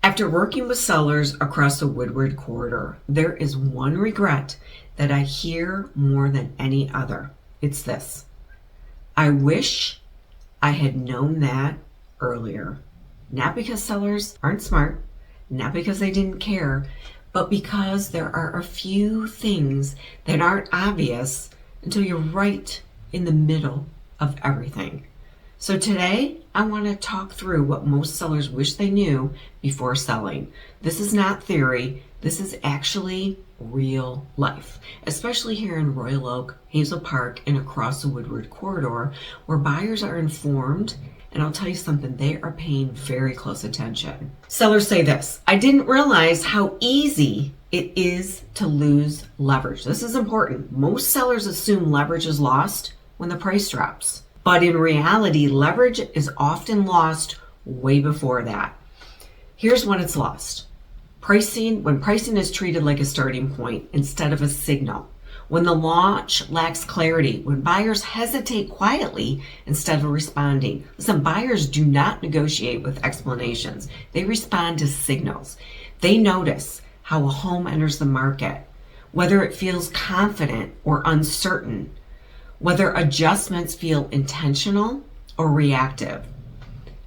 After working with sellers across the Woodward Corridor, there is one regret that I hear more than any other. It's this: I wish I had known that earlier. Not because sellers aren't smart, not because they didn't care, but because there are a few things that aren't obvious until you're right in the middle of everything. So today, I want to talk through what most sellers wish they knew before selling. This is not theory. This is actually real life, especially here in Royal Oak, Hazel Park, and across the Woodward Corridor, where buyers are informed. And I'll tell you something, they are paying very close attention. Sellers say this: I didn't realize how easy it is to lose leverage. This is important. Most sellers assume leverage is lost when the price drops. But in reality, leverage is often lost way before that. Here's when it's lost. When pricing is treated like a starting point instead of a signal. When the launch lacks clarity. When buyers hesitate quietly instead of responding. Listen, buyers do not negotiate with explanations. They respond to signals. They notice how a home enters the market, whether it feels confident or uncertain, whether adjustments feel intentional or reactive.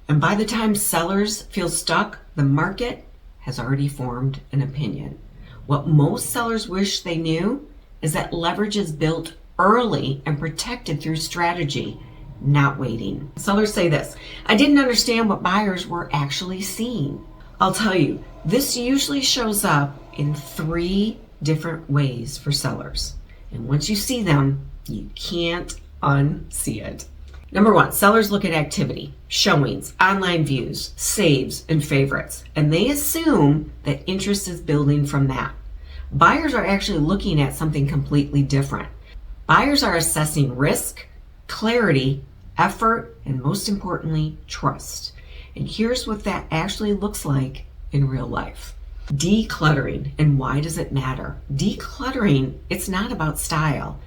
And by the time sellers feel stuck, the market has already formed an opinion. What most sellers wish they knew is that leverage is built early and protected through strategy, not waiting. Sellers say this: I didn't understand what buyers were actually seeing. I'll tell you, this usually shows up in 3 different ways for sellers. And once you see them, you can't unsee it. Number 1, sellers look at activity, showings, online views, saves, and favorites, and they assume that interest is building from that. Buyers are actually looking at something completely different. Buyers are assessing risk, clarity, effort, and most importantly, trust. And here's what that actually looks like in real life. Decluttering. And why does it matter? Decluttering, it's not about style.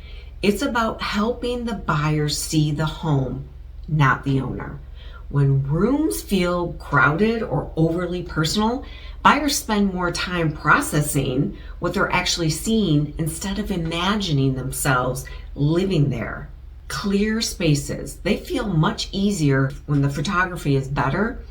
It's about helping the buyer see the home, not the owner. When rooms feel crowded or overly personal, buyers spend more time processing what they're actually seeing instead of imagining themselves living there. Clear spaces, they feel much easier when the photography is better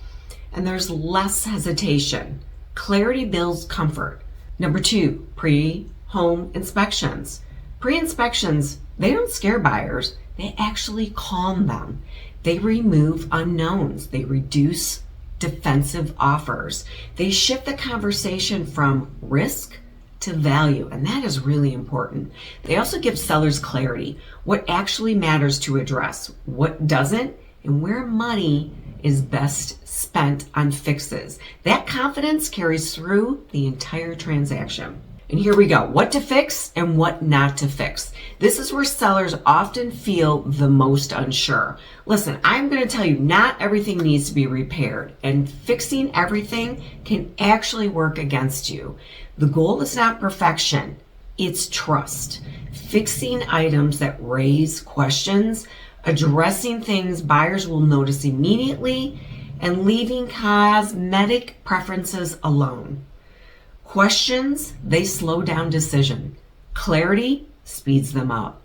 and there's less hesitation. Clarity builds comfort. Number 2, pre-home inspections. Pre-inspections, they don't scare buyers, they actually calm them. They remove unknowns, they reduce defensive offers. They shift the conversation from risk to value, and that is really important. They also give sellers clarity, what actually matters to address, what doesn't, and where money is best spent on fixes. That confidence carries through the entire transaction. And here we go. What to fix and what not to fix. This is where sellers often feel the most unsure. Listen, I'm going to tell you, not everything needs to be repaired, and fixing everything can actually work against you. The goal is not perfection, it's trust. Fixing items that raise questions, addressing things buyers will notice immediately, and leaving cosmetic preferences alone. Questions, they slow down decision. Clarity speeds them up.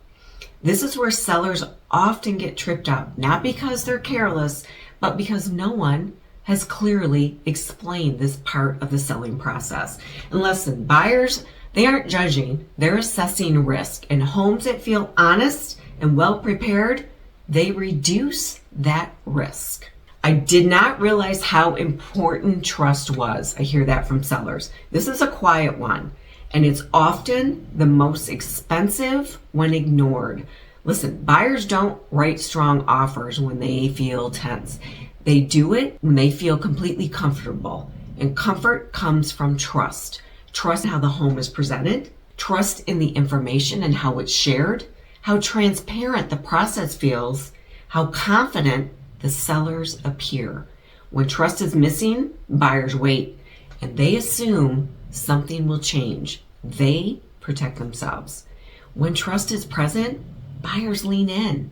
This is where sellers often get tripped up, not because they're careless, but because no one has clearly explained this part of the selling process. And listen, buyers, they aren't judging, they're assessing risk. And homes that feel honest and well prepared, they reduce that risk. I did not realize how important trust was. I hear that from sellers. This is a quiet one, and it's often the most expensive when ignored. Listen, buyers don't write strong offers when they feel tense. They do it when they feel completely comfortable, and comfort comes from trust. Trust in how the home is presented, trust in the information and how it's shared, how transparent the process feels, how confident the sellers appear. When trust is missing, buyers wait, and they assume something will change. They protect themselves. When trust is present, buyers lean in.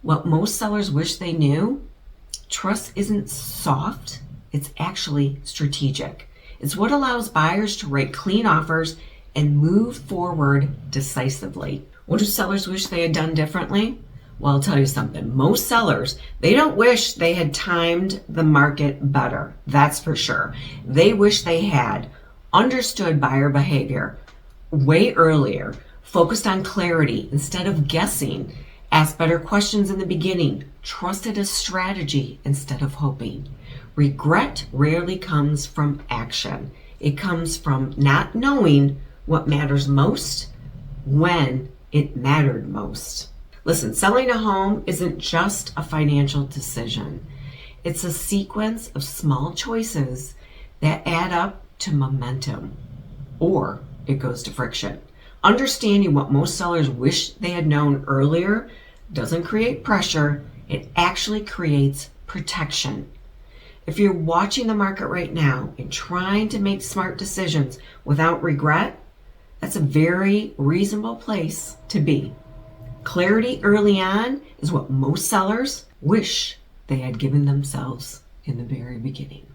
What most sellers wish they knew: trust isn't soft, It's actually strategic. It's what allows buyers to write clean offers and move forward decisively. What do sellers wish they had done differently? Well, I'll tell you something. Most sellers, they don't wish they had timed the market better. That's for sure. They wish they had understood buyer behavior way earlier, focused on clarity instead of guessing, asked better questions in the beginning, trusted a strategy instead of hoping. Regret rarely comes from action. It comes from not knowing what matters most when it mattered most. Listen, selling a home isn't just a financial decision. It's a sequence of small choices that add up to momentum, or it goes to friction. Understanding what most sellers wish they had known earlier doesn't create pressure, it actually creates protection. If you're watching the market right now and trying to make smart decisions without regret, that's a very reasonable place to be. Clarity early on is what most sellers wish they had given themselves in the very beginning.